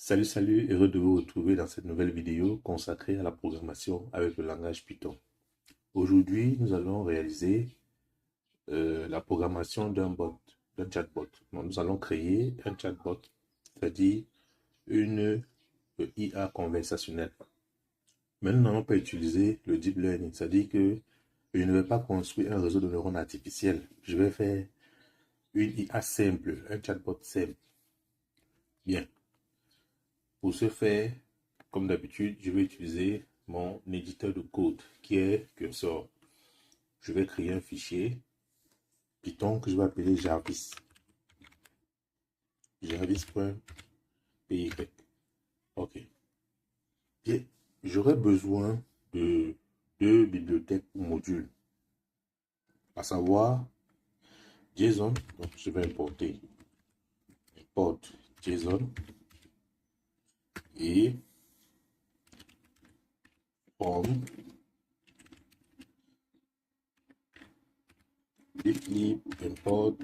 Salut, heureux de vous retrouver dans cette nouvelle vidéo consacrée à la programmation avec le langage Python. Aujourd'hui, nous allons réaliser la programmation d'un chatbot. Donc, nous allons créer un chatbot, c'est-à-dire une IA conversationnelle. Mais nous n'allons pas utiliser le deep learning, c'est-à-dire que je ne vais pas construire un réseau de neurones artificiels. Je vais faire une IA simple, un chatbot simple. Bien. Pour ce faire, comme d'habitude, je vais utiliser mon éditeur de code qui est Cursor. Je vais créer un fichier Python que je vais appeler Jarvis. Jarvis.py. OK. Et j'aurai besoin de deux bibliothèques ou modules, à savoir JSON. Donc, je vais importer JSON et from difflib import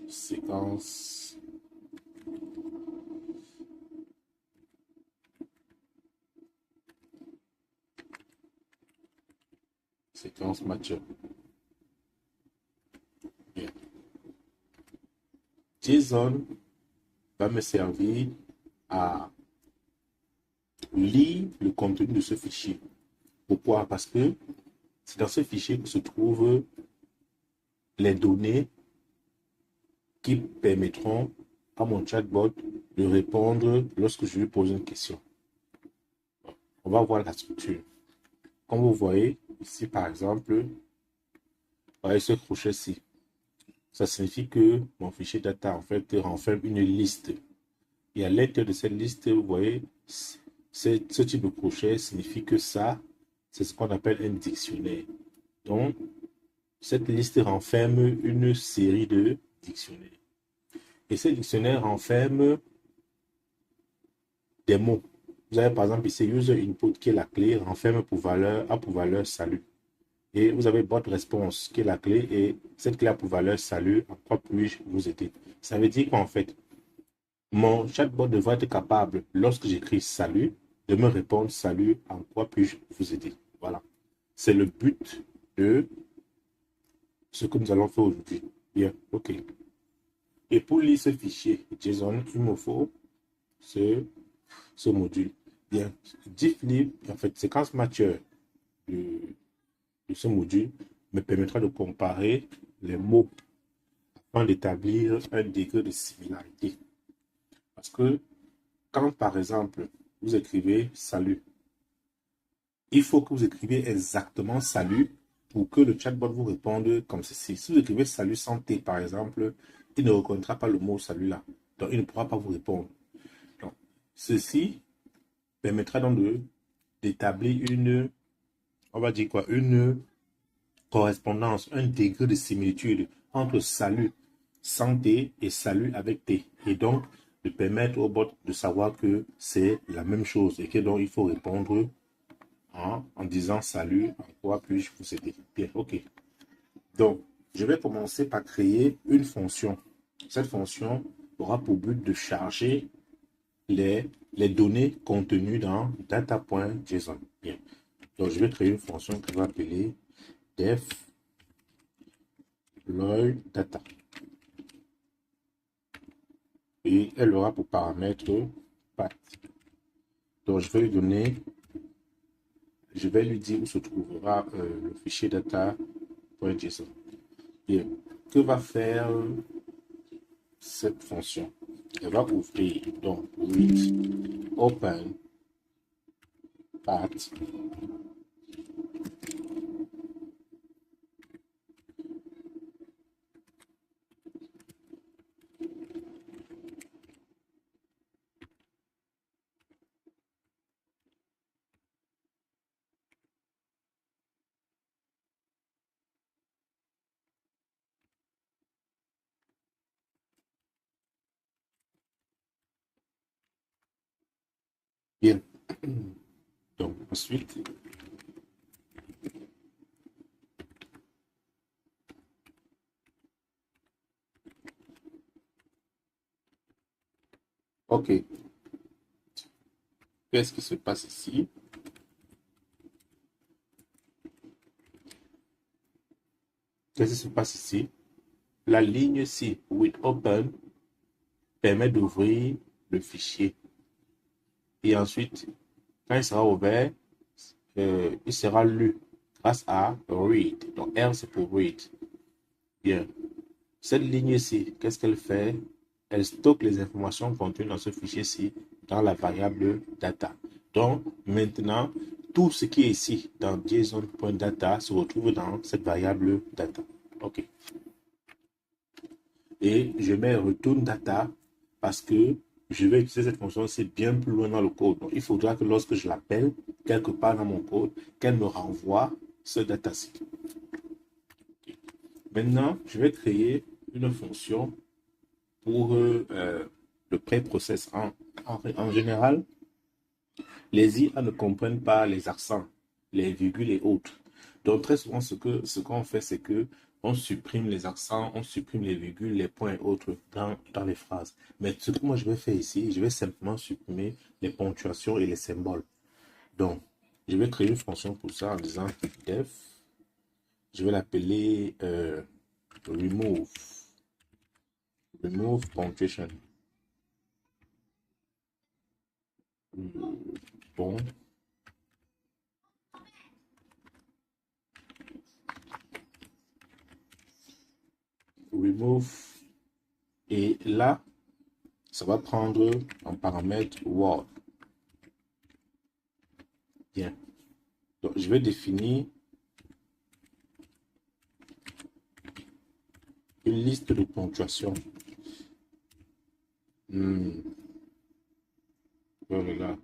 séquence matcher. Bien. JSON va me servir à lire le contenu de ce fichier. Pourquoi? Parce que c'est dans ce fichier que se trouvent les données qui permettront à mon chatbot de répondre lorsque je lui pose une question. On va voir la structure. Comme vous voyez ici, par exemple, voyez ce crochet-ci. Ça signifie que mon fichier data en fait renferme une liste. Et à l'intérieur de cette liste, vous voyez, ce type de crochet signifie que ça, c'est ce qu'on appelle un dictionnaire. Donc, cette liste renferme une série de dictionnaires. Et ces dictionnaires renferment des mots. Vous avez par exemple ici user input qui est la clé, renferme a pour valeur salut. Et vous avez bot response qui est la clé et cette clé a pour valeur salut, en quoi puis-je vous aider? Ça veut dire qu'en fait, mon chatbot devrait être capable, lorsque j'écris salut, de me répondre salut, en quoi puis-je vous aider? Voilà. C'est le but de ce que nous allons faire aujourd'hui. Bien, OK. Et pour lire ce fichier JSON, il me faut ce module. Bien, difflib, en fait, séquence matcher de ce module me permettra de comparer les mots afin d'établir un degré de similarité. Parce que quand, par exemple, vous écrivez salut, il faut que vous écriviez exactement salut pour que le chatbot vous réponde comme ceci. Si vous écrivez salut santé, par exemple, il ne reconnaîtra pas le mot salut là. Donc, il ne pourra pas vous répondre. Donc, ceci permettra donc d'établir on va dire quoi, une correspondance, un degré de similitude entre salut santé et salut avec T. Et donc, de permettre au bot de savoir que c'est la même chose et que donc il faut répondre en disant salut, en quoi puis-je vous aider? Bien, OK. Donc, je vais commencer par créer une fonction. Cette fonction aura pour but de charger les données contenues dans data.json. Bien. Donc, je vais créer une fonction que je vais appeler def data. Et elle aura pour paramètre path. Donc, je vais lui dire où se trouvera le fichier data.json. Et que va faire cette fonction? Elle va ouvrir donc read open path. Bien. Donc, ensuite, OK. Qu'est-ce qui se passe ici? Qu'est-ce qui se passe ici? La ligne ci, with open, permet d'ouvrir le fichier. Et ensuite, quand il sera ouvert, il sera lu grâce à read. Donc R, c'est pour read. Bien. Cette ligne-ci, qu'est-ce qu'elle fait? Elle stocke les informations contenues dans ce fichier-ci dans la variable data. Donc, maintenant, tout ce qui est ici dans JSON.data se retrouve dans cette variable data. OK. Et je mets return data parce que je vais utiliser cette fonction-ci bien plus loin dans le code. Donc, il faudra que lorsque je l'appelle quelque part dans mon code, qu'elle me renvoie ce data-ci. Maintenant, je vais créer une fonction pour le pré-process. En général, les IA ne comprennent pas les accents, les virgules et autres. Donc, très souvent, ce qu'on fait, c'est que on supprime les accents, on supprime les virgules, les points et autres dans les phrases. Mais ce que moi, je vais faire ici, je vais simplement supprimer les ponctuations et les symboles. Donc, je vais créer une fonction pour ça en disant def. Je vais l'appeler remove punctuation. Bon. Remove. Et là, ça va prendre en paramètre word. Bien. Donc, je vais définir une liste de ponctuation. Voilà.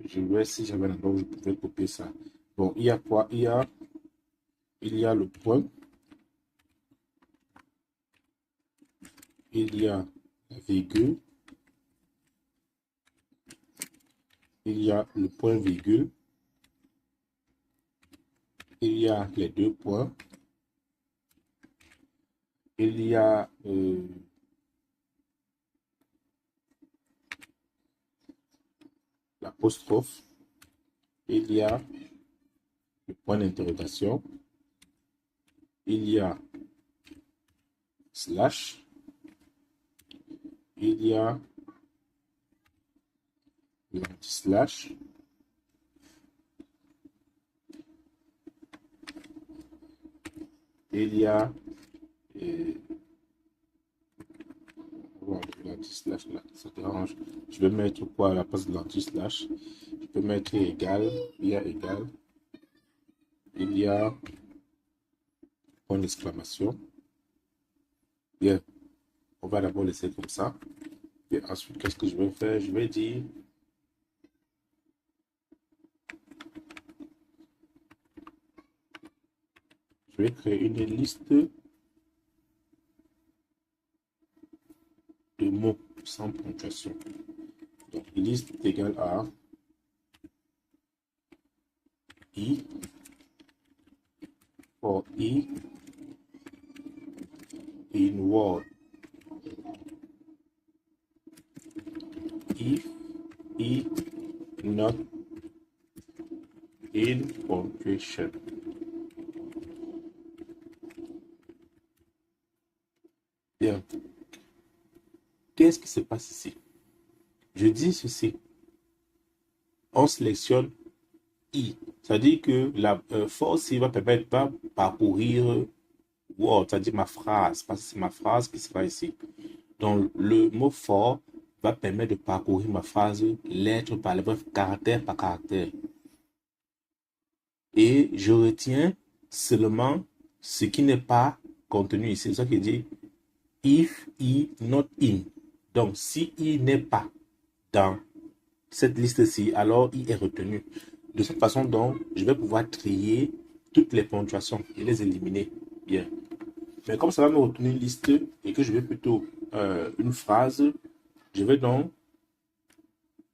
Je vais, si j'avais un endroit où je pouvais copier ça. Bon, il y a quoi? Il y a le point. Il y a la virgule. Il y a le point virgule. Il y a les deux points. Il y a l'apostrophe. Il y a le point d'interrogation. Il y a slash. Il y a l'anti-slash. Il y a l'anti-slash là, ça dérange. Je vais mettre quoi à la place de l'anti-slash? Je peux mettre égal, il y a égal, il y a point d'exclamation. Bien, on va d'abord laisser comme ça. Et ensuite, qu'est-ce que je vais faire? Je vais dire je vais créer une liste de mots sans ponctuation. Donc, liste égale à i for i in word. If i not in punctuation. Bien. Qu'est-ce qui se passe ici? Je dis ceci. On sélectionne I. C'est-à-dire que la force va permettre de parcourir Word, c'est-à-dire ma phrase, parce que c'est ma phrase qui sera ici. Donc, le mot for va permettre de parcourir ma phrase lettre par lettre, caractère par caractère. Et je retiens seulement ce qui n'est pas contenu ici. C'est ça qui dit if i not in. Donc, si i n'est pas dans cette liste-ci, alors i est retenu. De cette façon, donc, je vais pouvoir trier toutes les ponctuations et les éliminer. Bien. Mais comme ça va me retenir une liste et que je vais plutôt une phrase, je vais donc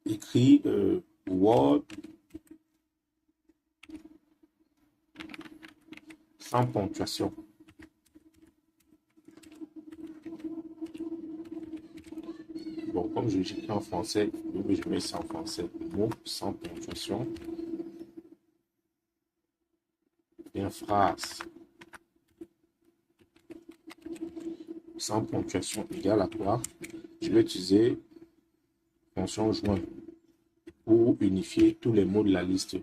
écrire Word sans ponctuation. Bon, comme je l'écris en français, je mets ça en français. Mot sans ponctuation. Bien, phrase sans ponctuation égale à quoi? Je vais utiliser fonction joint pour unifier tous les mots de la liste.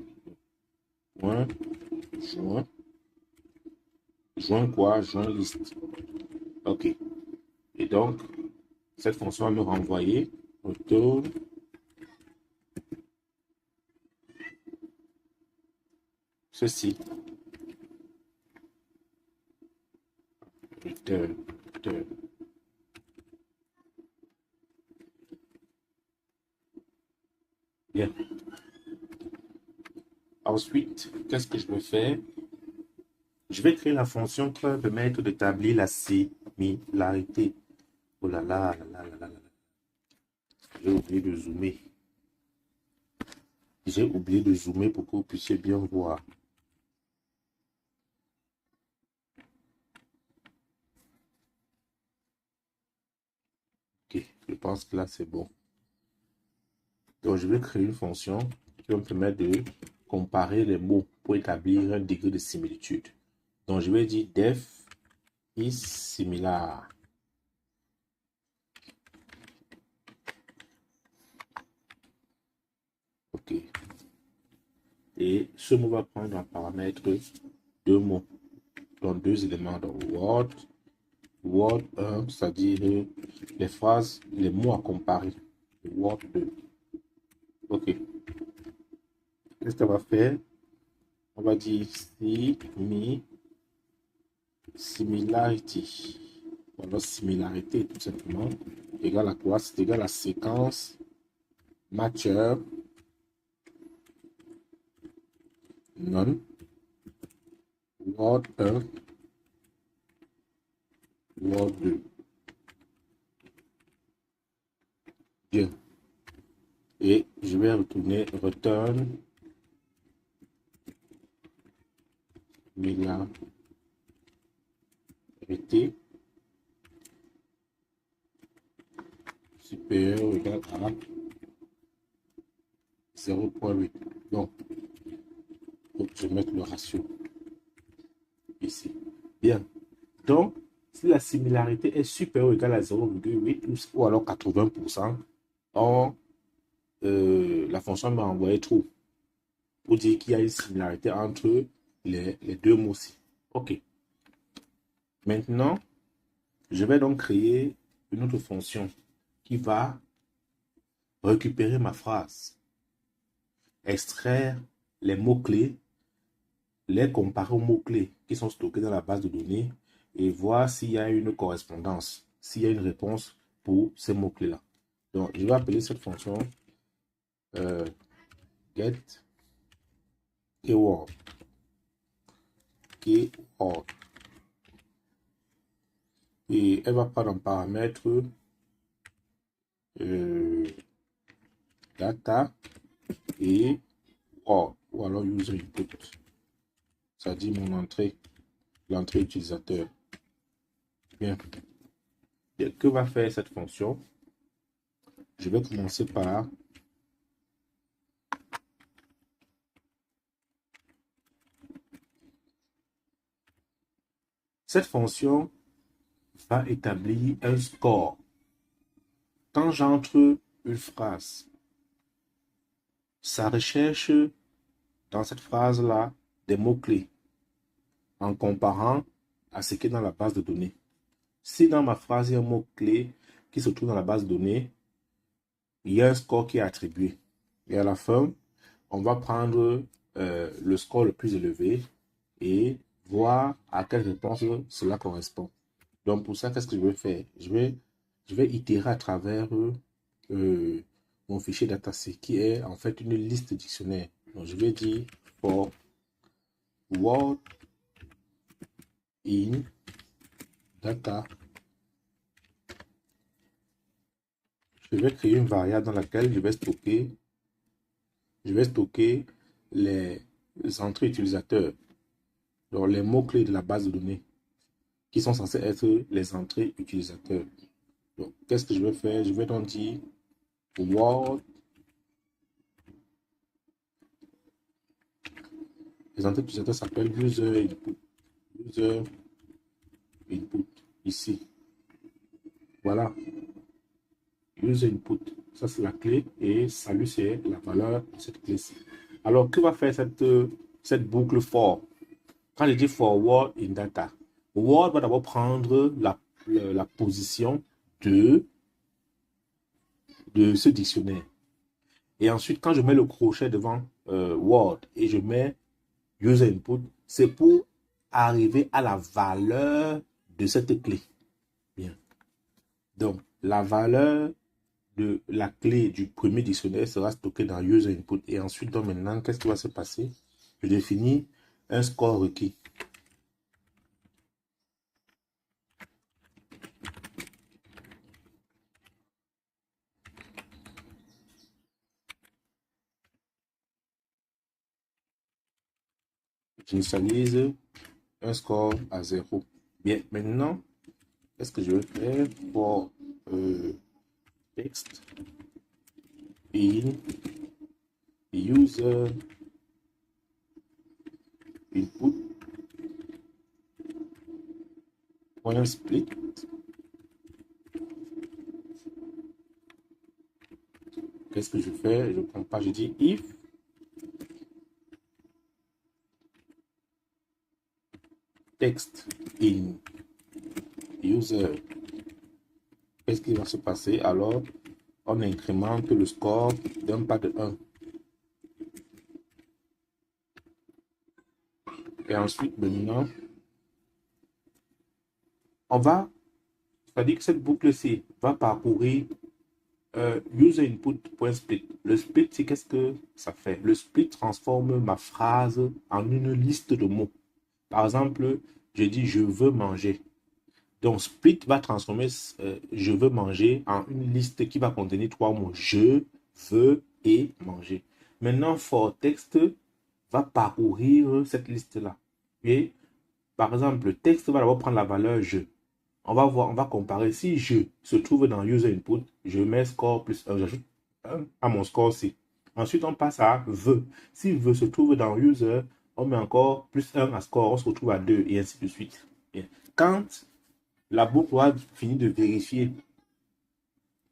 Joint, joint, joint quoi? Joint liste. OK. Et donc, cette fonction va me renvoyer retourne ceci. Return, return. Bien. Ensuite, qu'est-ce que je vais faire? Je vais créer la fonction qui va me permettre d'établir la similarité. Oh là là, là là là là là. J'ai oublié de zoomer. J'ai oublié de zoomer pour que vous puissiez bien voir. Ok, je pense que là c'est bon. Donc je vais créer une fonction qui va me permettre de comparer les mots pour établir un degré de similitude. Donc je vais dire def is similar. Ok. Et ce mot va prendre un paramètre deux mots. Donc deux éléments dans Word. Word 1, c'est-à-dire les phrases, les mots à comparer. Word 2. Ok. Qu'est-ce qu'on va faire? On va dire similarity. Alors, similarité, tout simplement, égale à quoi? C'est égal à séquence matcher non Word 1, Word 2. Bien. Et je vais retourner return similarité supérieur ou égal à 0,8. Donc, je vais mettre le ratio ici. Bien. Donc, si la similarité est supérieure ou égale à 0,8 ou alors 80%, la fonction m'a envoyé true pour dire qu'il y a une similarité entre les deux mots-ci. OK. Maintenant, je vais donc créer une autre fonction qui va récupérer ma phrase, extraire les mots-clés, les comparer aux mots-clés qui sont stockés dans la base de données et voir s'il y a une correspondance, s'il y a une réponse pour ces mots-clés-là. Donc, je vais appeler cette fonction get keyword. Keyword. Et elle va prendre un paramètre data et or, ou alors user input. Ça dit mon entrée, l'entrée utilisateur. Bien. Et que va faire cette fonction? Je vais commencer par cette fonction va établir un score. Quand j'entre une phrase, ça recherche dans cette phrase-là des mots-clés en comparant à ce qui est dans la base de données. Si dans ma phrase, il y a un mot-clé qui se trouve dans la base de données, il y a un score qui est attribué. Et à la fin, on va prendre le score le plus élevé et voir à quelle réponse cela correspond. Donc pour ça, qu'est-ce que je vais faire? Je vais itérer à travers mon fichier dataset qui est en fait une liste dictionnaire. Donc je vais dire for word in data. Je vais créer une variable dans laquelle je vais stocker les entrées utilisateurs, donc les mots-clés de la base de données qui sont censés être les entrées utilisateurs. Donc, qu'est-ce que je vais faire? Je vais donc dire Word. Les entrées d'utilisateurs s'appellent User Input. User Input. Ici. Voilà. User Input. Ça, c'est la clé. Et salut, c'est la valeur de cette clé-ci. Alors, que va faire cette boucle for? Quand je dis forward in data, Word va d'abord prendre la position de ce dictionnaire. Et ensuite, quand je mets le crochet devant Word et je mets User Input, c'est pour arriver à la valeur de cette clé. Bien. Donc, la valeur de la clé du premier dictionnaire sera stockée dans User Input. Et ensuite, donc maintenant, qu'est-ce qui va se passer? Je définis un score requis. J'initialise un score à 0. Bien, maintenant, qu'est-ce que je vais faire pour text in user input point split. Qu'est-ce que je fais? Je prends pas, je dis if text in user. Qu'est-ce qui va se passer? Alors, on incrémente le score d'un pas de 1. Et ensuite, maintenant, on va, c'est-à-dire que cette boucle-ci va parcourir user input.split. Le split, c'est qu'est-ce que ça fait? Le split transforme ma phrase en une liste de mots. Par exemple, je dis je veux manger. Donc, split va transformer je veux manger en une liste qui va contenir 3 mots. Je veux et manger. Maintenant, for text va parcourir cette liste-là. Et par exemple, le texte va d'abord prendre la valeur je. On va voir, on va comparer. Si je se trouve dans user input, je mets score plus 1, j'ajoute 1 à mon score C. Ensuite, on passe à veut. Si veut se trouve dans user, on met encore plus 1 à score, on se retrouve à 2 et ainsi de suite. Bien. Quand la boucle va finir de vérifier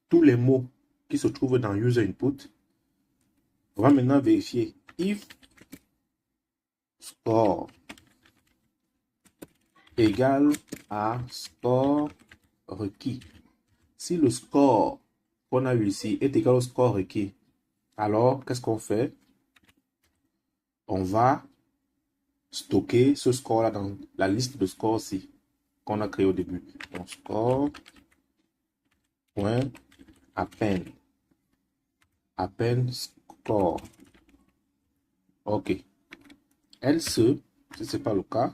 tous les mots qui se trouvent dans user input, on va maintenant vérifier if score égale à score requis. Si le score qu'on a eu ici est égal au score requis, alors qu'est-ce qu'on fait? On va stocker ce score-là dans la liste de scores-ci qu'on a créé au début. Donc, score, point, append score. OK. Else, si ce n'est pas le cas,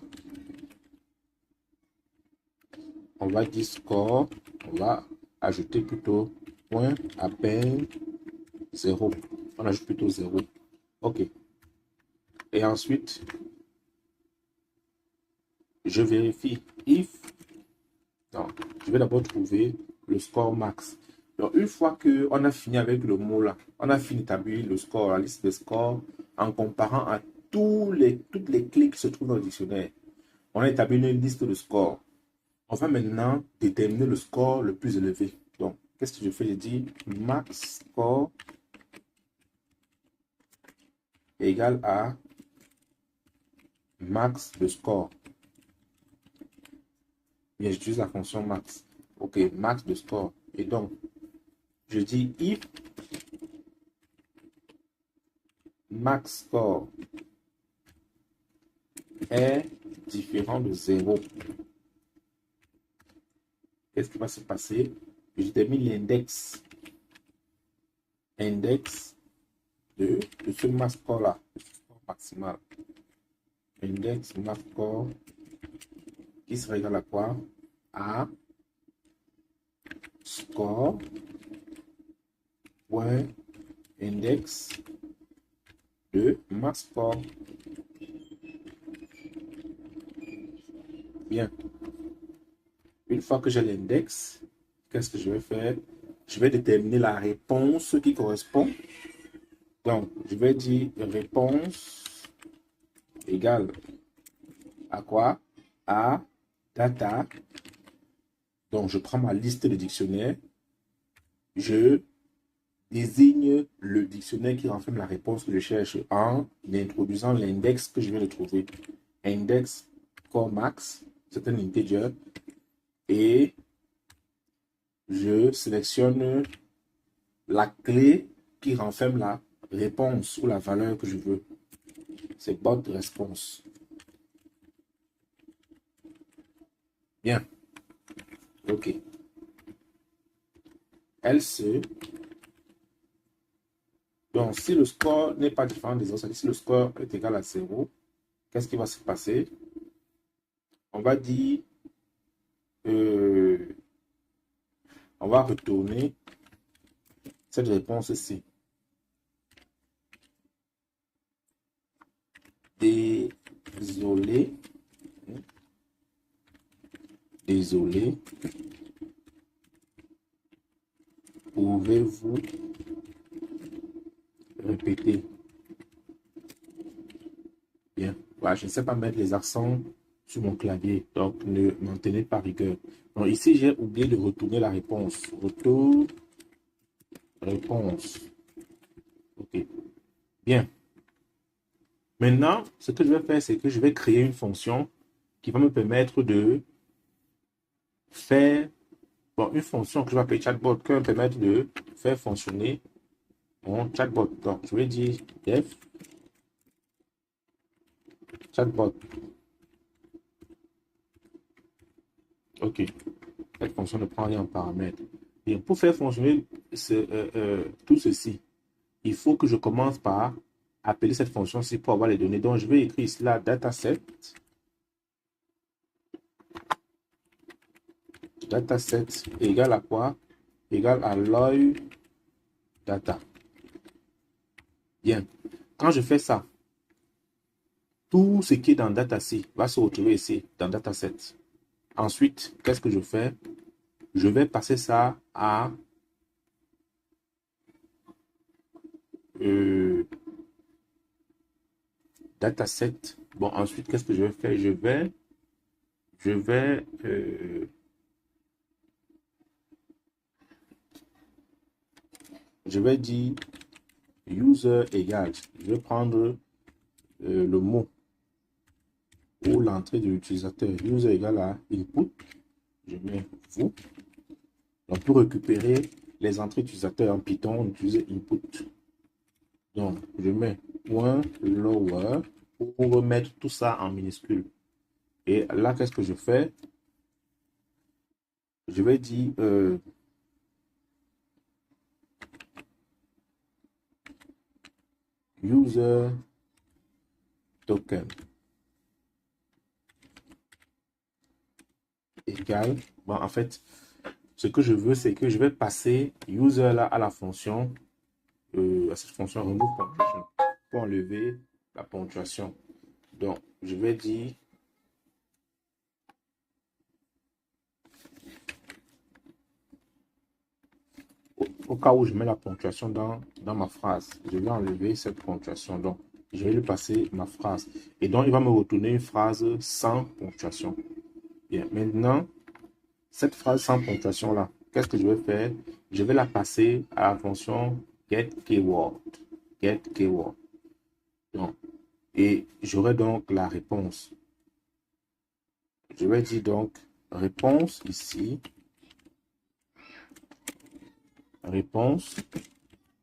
on va dire score, on va ajouter plutôt point, append 0. On ajoute plutôt 0. OK. Et ensuite, je vérifie if. Non, je vais d'abord trouver le score max. Donc, une fois qu'on a fini avec le mot là, on a fini d'établir le score, la liste des scores, en comparant à toutes les clés qui se trouvent dans le dictionnaire. On a établi une liste de scores. On va maintenant déterminer le score le plus élevé. Donc, qu'est-ce que je fais? Je dis max score égale à max de score. Bien, j'utilise la fonction max. OK, max de score. Et donc, je dis if max score est différent de 0. Qu'est-ce qui va se passer? Je détermine l'index. Index de ce max score là, score maximal. Index max score qui sera égal à quoi? À score point index de max score. Bien. Une fois que j'ai l'index, qu'est-ce que je vais faire? Je vais déterminer la réponse qui correspond. Donc, je vais dire réponse égale à quoi? À data. Donc, je prends ma liste de dictionnaires. Je désigne le dictionnaire qui renferme la réponse que je cherche en introduisant l'index que je viens de trouver. Index core max, c'est un integer. Et je sélectionne la clé qui renferme la réponse ou la valeur que je veux. C'est bot response. Bien. OK. Else. Donc, si le score n'est pas différent des autres, c'est-à-dire si le score est égal à 0, qu'est-ce qui va se passer? On va dire, on va retourner cette réponse-ci. Désolé. Désolé. Pouvez-vous répéter? Bien. Voilà, je ne sais pas mettre les accents sur mon clavier, donc ne m'en tenez pas rigueur. Donc ici, j'ai oublié de retourner la réponse. Retour, réponse. OK. Bien. Maintenant, ce que je vais faire, c'est que je vais créer une fonction qui va me permettre de faire, bon, une fonction que je vais appeler chatbot, qui va me permettre de faire fonctionner mon chatbot. Donc, je vais dire def chatbot. OK. Cette fonction ne prend rien en paramètre. Et pour faire fonctionner tout ceci, il faut que je commence par appeler cette fonction-ci pour avoir les données. Donc, je vais écrire ici la dataset. Dataset égale à quoi? Égale à loy data. Bien. Quand je fais ça, tout ce qui est dans dataset va se retrouver ici, dans dataset. Ensuite, qu'est-ce que je fais? Je vais passer ça à dataset. Bon, ensuite, qu'est-ce que je vais faire? Je vais dire user égale. Je vais prendre le mot ou l'entrée de l'utilisateur. User égale à input. Je mets vous. Donc, pour récupérer les entrées utilisateurs en Python, on utilise input. Donc, je mets point lower pour remettre tout ça en minuscule. Et là, qu'est-ce que je fais? Je vais dire user token égale. Bon, en fait, ce que je veux, c'est que je vais passer user là à la fonction, à cette fonction remove punctuation pour enlever la ponctuation. Donc, je vais dire au cas où je mets la ponctuation dans ma phrase, je vais enlever cette ponctuation. Donc, je vais lui passer ma phrase. Et donc, il va me retourner une phrase sans ponctuation. Bien, maintenant, cette phrase sans ponctuation là, qu'est-ce que je vais faire? Je vais la passer à la fonction getKeyword. GetKeyword. Donc, et j'aurai donc la réponse. Je vais dire donc réponse ici. Réponse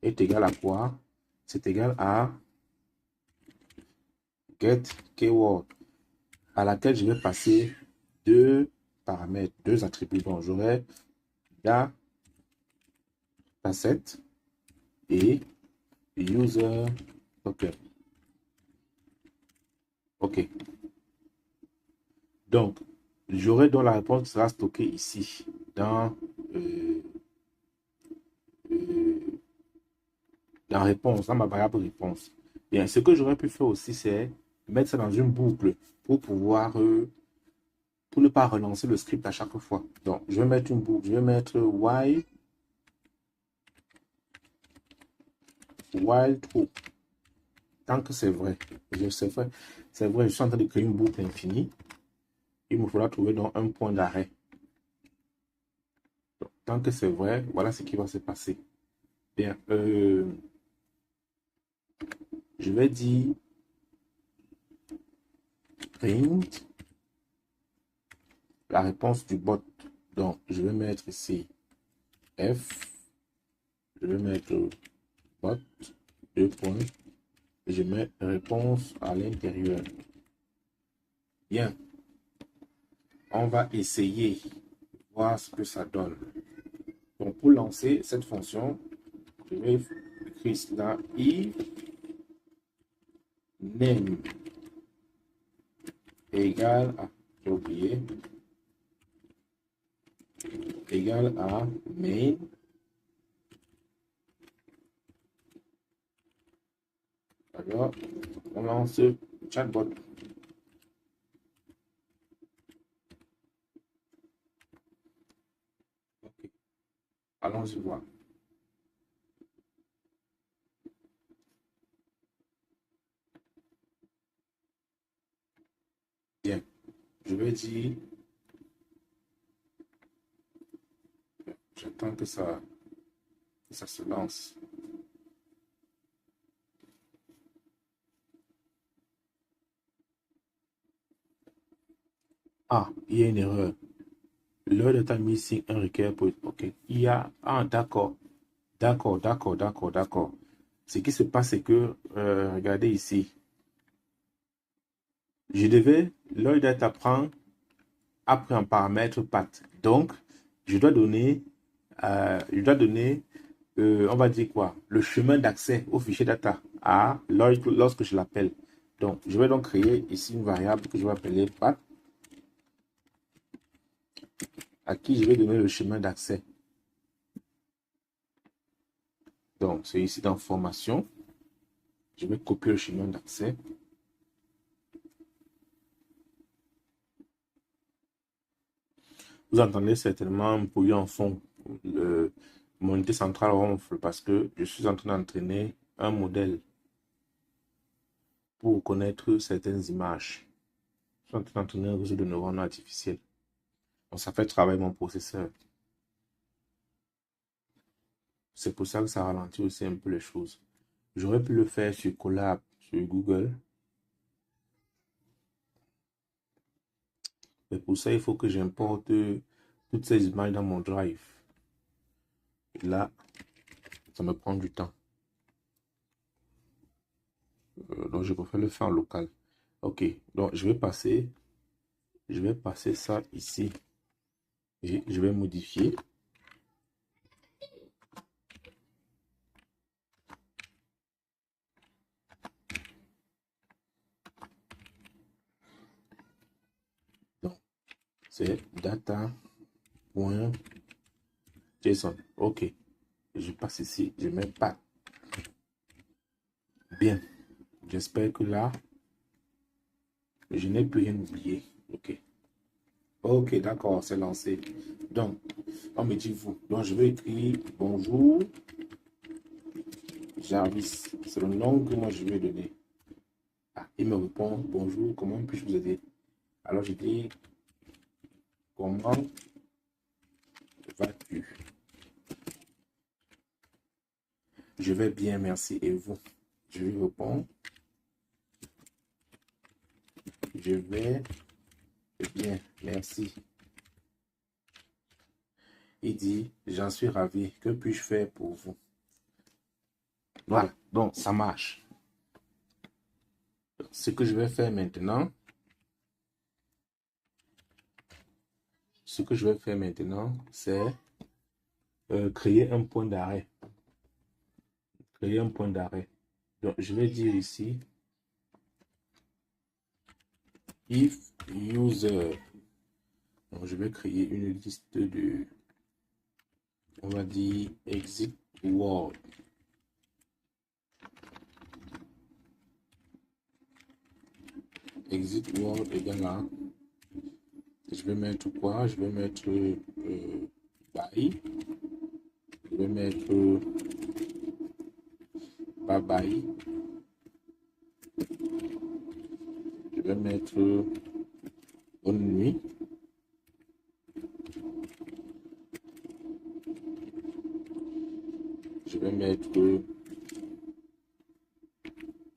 est égal à quoi? C'est égal à getKeyword, à laquelle je vais passer deux paramètres, deux attributs. Donc, j'aurai dataset et user token. OK. Donc, j'aurai donc la réponse qui sera stockée ici, dans la réponse, dans ma variable réponse. Bien, ce que j'aurais pu faire aussi, c'est mettre ça dans une boucle pour pouvoir pour ne pas relancer le script à chaque fois. Donc, je vais mettre une boucle. Je vais mettre while true. Tant que c'est vrai. C'est vrai, je suis en train de créer une boucle infinie. Il me faudra trouver donc un point d'arrêt. Tant que c'est vrai, voilà ce qui va se passer. Bien, je vais dire print la réponse du bot. Donc, je vais mettre ici F. Je vais mettre bot, 2 points. Je mets réponse à l'intérieur. Bien. On va essayer, voir ce que ça donne. Donc, pour lancer cette fonction, je vais écrire cela if name égale à, j'ai oublié, égale à main. Alors, on lance chatbot. Ok. Allons-y voir. Bien. Je vais dire, j'attends que ça se lance. Ah, il y a une erreur. L'heure de time missing un requête pour. Ok. Il y a. Ah, d'accord. D'accord. Ce qui se passe, c'est que, regardez ici. Je devais, l'heure date apprend après un paramètre path. Donc, je dois donner, on va dire quoi, le chemin d'accès au fichier data lorsque je l'appelle. Donc, je vais donc créer ici une variable que je vais appeler path, à qui je vais donner le chemin d'accès. Donc, c'est ici dans formation. Je vais copier le chemin d'accès. Vous entendez certainement un bruit en fond. Mon unité centrale ronfle parce que je suis en train d'entraîner un modèle pour reconnaître certaines images. Je suis en train d'entraîner un réseau de neurones artificiels. Donc, ça fait travailler mon processeur. C'est pour ça que ça ralentit aussi un peu les choses. J'aurais pu le faire sur Colab, sur Google. Mais pour ça, il faut que j'importe toutes ces images dans mon drive. Et là, ça me prend du temps. Donc, je préfère le faire en local. Ok, donc je vais passer ça ici. Et je vais modifier. Donc, c'est data.json. Ok, je passe ici, je mets pas. Bien, j'espère que là, je n'ai plus rien oublié. Ok. Ok, d'accord, c'est lancé. Donc, on me dit vous. Donc, je vais écrire bonjour Jarvis. C'est le nom que moi je vais donner. Ah, il me répond bonjour, comment puis-je vous aider? Alors, je dis comment vas-tu? Je vais bien, merci. Et vous? Je lui réponds je vais bien, merci. Il dit j'en suis ravi. Que puis-je faire pour vous? Voilà, donc ça marche. Ce que je vais faire maintenant, c'est créer un point d'arrêt. Donc, je vais dire ici, if user. Donc, je vais créer une liste de, on va dire, exit word. Exit word égale à Je vais mettre quoi? Je vais mettre bye. Je vais mettre bye bye. Je vais mettre bonne nuit. Je vais mettre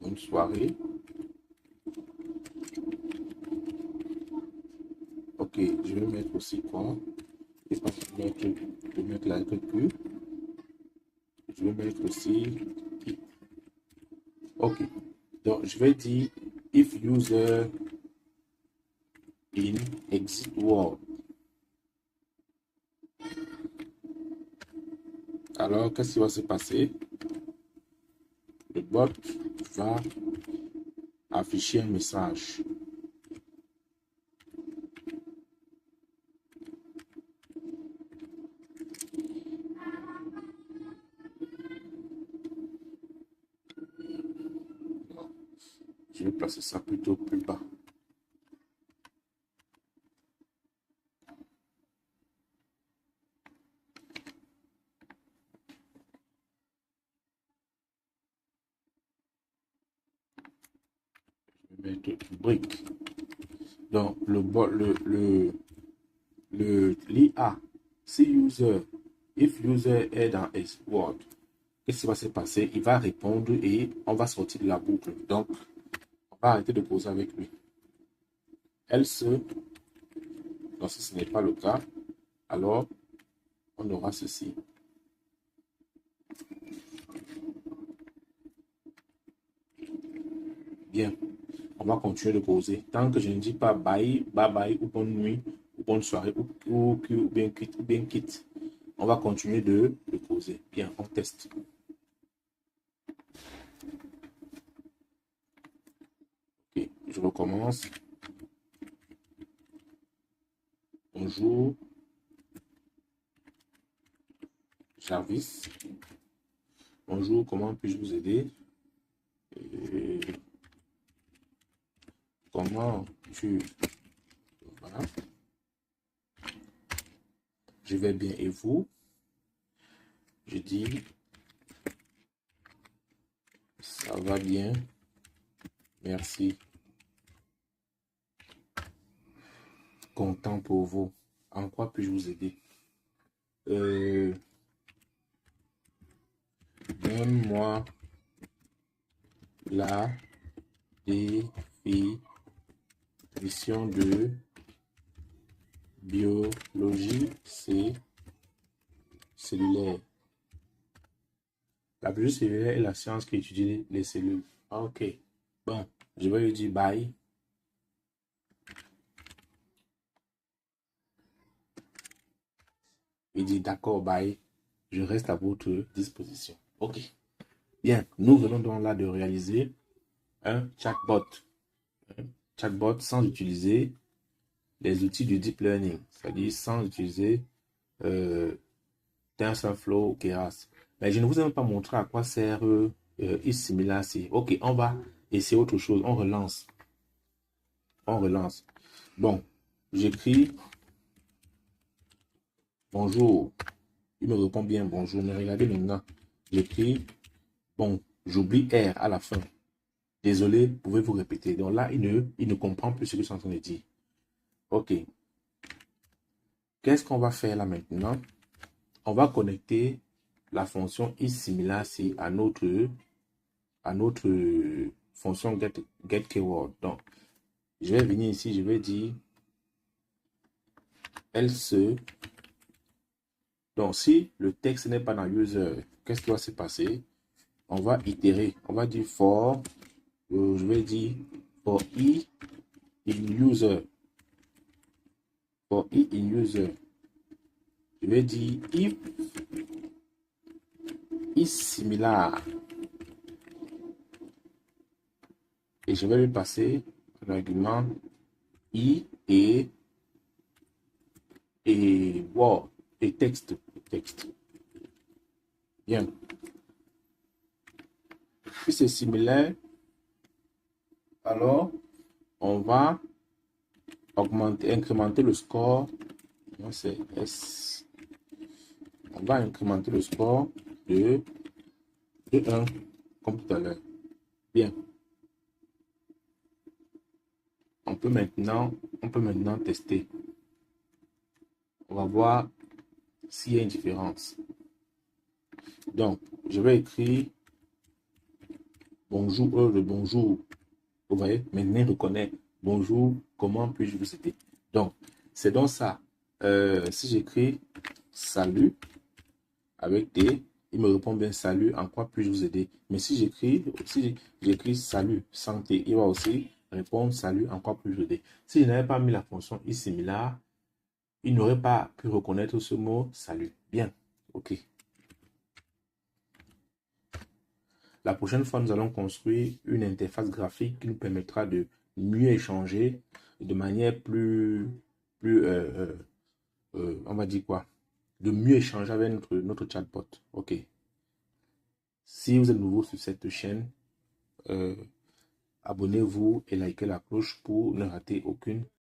bonne soirée. Ok, je vais mettre aussi quoi? Je vais mettre la Q. Je vais mettre aussi. Ok, donc je vais dire if user in exit world. Alors, qu'est-ce qui va se passer? Le bot va afficher un message. Je vais placer ça plutôt plus bas. Je vais mettre brique. Donc, l'IA, si if user est dans Word, qu'est-ce qui va se passer? Il va répondre et on va sortir de la boucle. Donc, on va arrêter de poser avec lui. Else, donc si ce n'est pas le cas, alors on aura ceci. Bien, on va continuer de poser. Tant que je ne dis pas bye, bye bye, ou bonne nuit, ou bonne soirée, ou bien quitte, on va continuer de poser. Bien, on teste. Ok, je recommence. Bonjour. Jarvis. Bonjour, comment puis-je vous aider? Comment tu vas? Je vais bien et vous? Je dis ça va bien. Merci. Content pour vous. En quoi puis-je vous aider? Donne-moi la définition de biologie cellulaire. La biologie cellulaire est la science qui étudie les cellules. Ok. Bon, je vais lui dire bye. Il dit d'accord, bye. Je reste à votre disposition. Ok. Bien, nous venons donc là de réaliser un chatbot. Un chatbot sans utiliser les outils du deep learning, c'est-à-dire sans utiliser TensorFlow ou Keras. Mais je ne vous ai même pas montré à quoi sert IsSimilarC. Ok, on va essayer autre chose. On relance. On relance. Bon, j'écris bonjour. Il me répond bien bonjour. Mais regardez maintenant. J'écris bon, j'oublie R à la fin. Désolé, pouvez-vous répéter? Donc là, il ne comprend plus ce que je suis en train de dire. Ok. Qu'est-ce qu'on va faire là maintenant? On va connecter la fonction isSimilarC à notre fonction getKeyword. Donc, je vais venir ici, je vais dire else. Donc, si le texte n'est pas dans user, qu'est-ce qui va se passer? On va itérer. On va dire for, je vais dire for i in user. For i in user. Je vais dire if is similar. Et je vais lui passer un argument i et word et texte. Bien. Si c'est similaire, alors on va incrémenter le score. Moi, c'est S. On va incrémenter le score de 1, comme tout à l'heure. Bien. On peut maintenant tester. On va voir s'il y a une différence. Donc, je vais écrire bonjour, le bonjour. Vous voyez, maintenant il reconnaît bonjour, comment puis-je vous aider? Donc, c'est donc ça. Si j'écris salut avec T, il me répond bien salut, en quoi puis-je vous aider? Mais si j'écris salut sans T, il va aussi répondre salut, en quoi puis-je vous aider? Si je n'avais pas mis la fonction is similar, il n'aurait pas pu reconnaître ce mot salut. Bien, ok. La prochaine fois, nous allons construire une interface graphique qui nous permettra de mieux échanger de manière on va dire quoi? De mieux échanger avec notre chatbot. Ok. Si vous êtes nouveau sur cette chaîne, abonnez-vous et likez la cloche pour ne rater aucune